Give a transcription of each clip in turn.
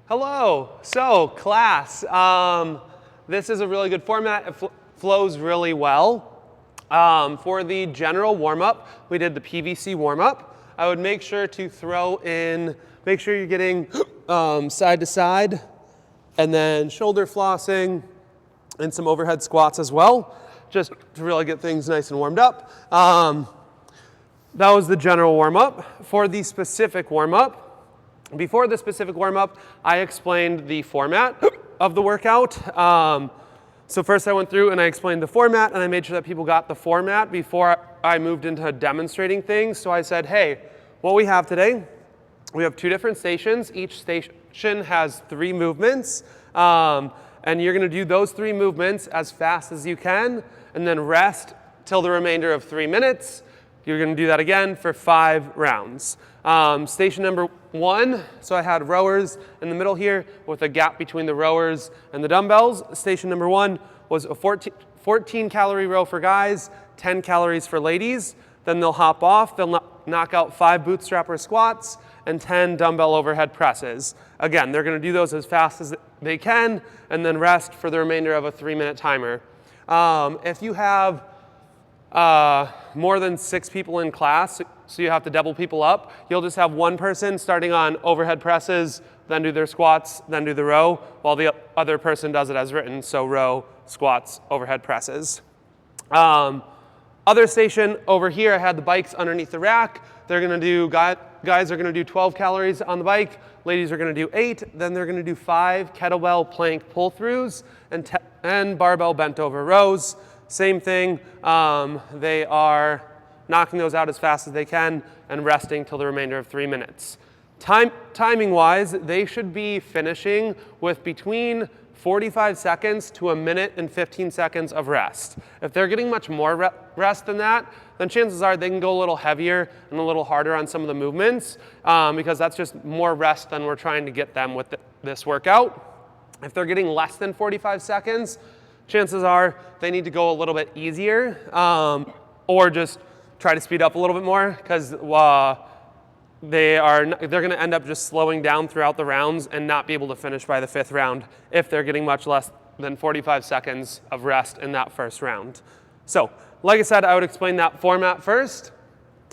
Hello. So, class, this is a really good format. It flows really well. For the general warm-up, we did the PVC warm-up. I would make sure to throw in, make sure you're getting side to side, and then shoulder flossing, and some overhead squats as well, just to really get things nice and warmed up. That was the general warm-up. For the specific warm-up, before the specific warm-up, I explained the format of the workout. So first I went through and I explained the format, and I made sure that people got the format before I moved into demonstrating things. So I said, hey, what we have today, we have 2 different stations. Each station has 3 movements, and you're gonna do those 3 movements as fast as you can, and then rest till the remainder of 3 minutes. You're gonna do that again for 5 rounds. Station number 1, so I had rowers in the middle here with a gap between the rowers and the dumbbells. Station number 1 was a 14 calorie row for guys, 10 calories for ladies. Then they'll hop off, they'll knock out 5 bootstrapper squats and 10 dumbbell overhead presses. Again, they're gonna do those as fast as they can and then rest for the remainder of a 3-minute timer. If you have more than 6 people in class, so you have to double people up, you'll just have one person starting on overhead presses, then do their squats, then do the row, while the other person does it as written, so row, squats, overhead presses. Other station over here, I had the bikes underneath the rack. They're gonna do, guys are gonna do 12 calories on the bike, ladies are gonna do 8, then they're gonna do 5 kettlebell plank pull-throughs and 10 barbell bent over rows. Same thing, they are knocking those out as fast as they can and resting till the remainder of 3 minutes. Timing-wise, they should be finishing with between 45 seconds to 1 minute and 15 seconds of rest. If they're getting much more rest than that, then chances are they can go a little heavier and a little harder on some of the movements because that's just more rest than we're trying to get them with this workout. If they're getting less than 45 seconds, chances are they need to go a little bit easier or just try to speed up a little bit more because they're going to end up just slowing down throughout the rounds and not be able to finish by the 5th round if they're getting much less than 45 seconds of rest in that first round. So, like I said, I would explain that format first,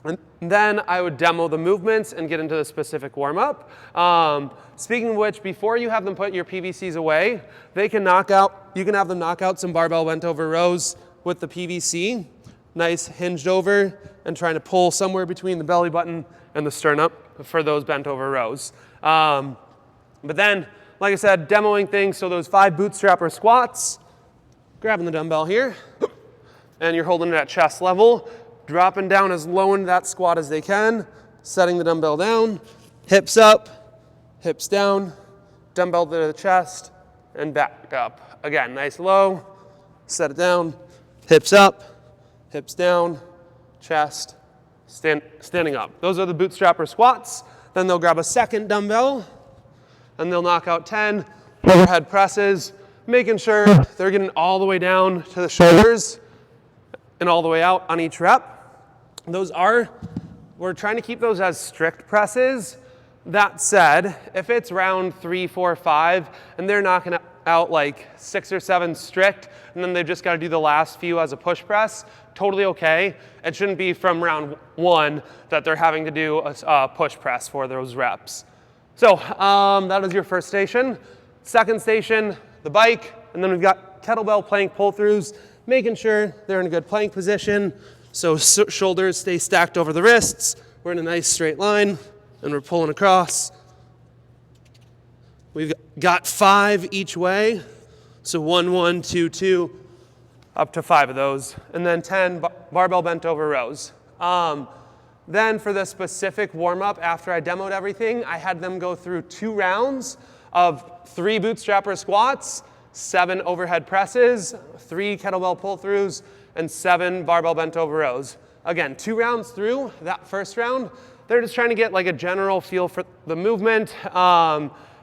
and then I would demo the movements and get into the specific warm-up. Speaking of which, before you have them put your PVCs away, you can have them knock out some barbell bent over rows with the PVC, nice hinged over, and trying to pull somewhere between the belly button and the sternum for those bent over rows. But then, like I said, demoing things, so those 5 bootstrapper squats, grabbing the dumbbell here, and you're holding it at chest level, dropping down as low into that squat as they can, setting the dumbbell down, hips up, hips down, dumbbell to the chest, and back up. Again, nice low, set it down, hips up, hips down, chest, standing up. Those are the bootstrapper squats. Then they'll grab a second dumbbell, and they'll knock out 10 overhead presses, making sure they're getting all the way down to the shoulders and all the way out on each rep. We're trying to keep those as strict presses. That said, if it's round 3, 4, 5, and they're knocking out like 6 or 7 strict, and then they've just got to do the last few as a push press, totally okay. It shouldn't be from round 1 that they're having to do a push press for those reps. So that is your first station. Second station, the bike, and then we've got kettlebell plank pull-throughs, making sure they're in a good plank position, so shoulders stay stacked over the wrists. We're in a nice straight line, and we're pulling across. We've got 5 each way, so 1, 1, 2, 2, up to 5 of those, and then 10 barbell bent over rows. Then for the specific warm-up, after I demoed everything, I had them go through 2 rounds of 3 bootstrapper squats, 7 overhead presses, 3 kettlebell pull-throughs, and 7 barbell bent over rows. Again, 2 rounds through that first round, they're just trying to get like a general feel for the movement.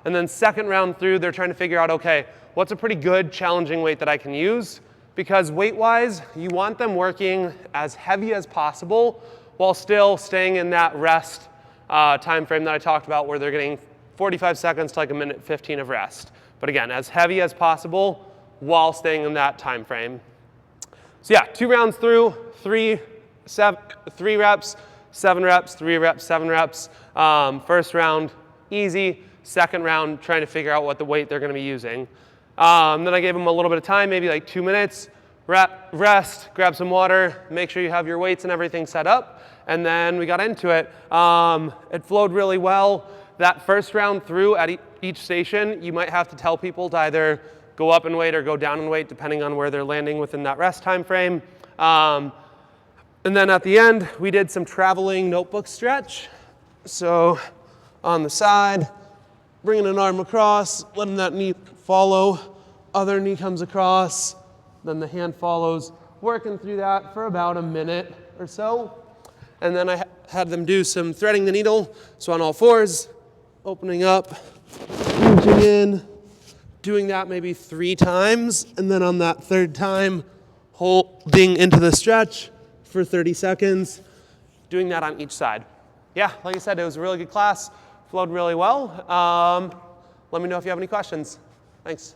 And then second round through, they're trying to figure out, okay, what's a pretty good challenging weight that I can use? Because weight-wise, you want them working as heavy as possible while still staying in that rest time frame that I talked about where they're getting 45 seconds to like 1:15 of rest. But again, as heavy as possible while staying in that time frame. So yeah, 2 rounds through, 3 reps, 7 reps, 3 reps, 7 reps. First round, easy. Second round, trying to figure out what the weight they're going to be using. Then I gave them a little bit of time, maybe like 2 minutes. Rest, grab some water, make sure you have your weights and everything set up, and then we got into it. It flowed really well. That first round through at each station, you might have to tell people to either go up in weight or go down in weight, depending on where they're landing within that rest time frame. And then at the end, we did some traveling notebook stretch. So on the side, bringing an arm across, letting that knee follow, other knee comes across, then the hand follows, working through that for about a minute or so. And then I had them do some threading the needle, so on all fours, opening up, reaching in, doing that maybe 3 times, and then on that 3rd time, holding into the stretch for 30 seconds, doing that on each side. Yeah, like I said, it was a really good class, flowed really well. Let me know if you have any questions. Thanks.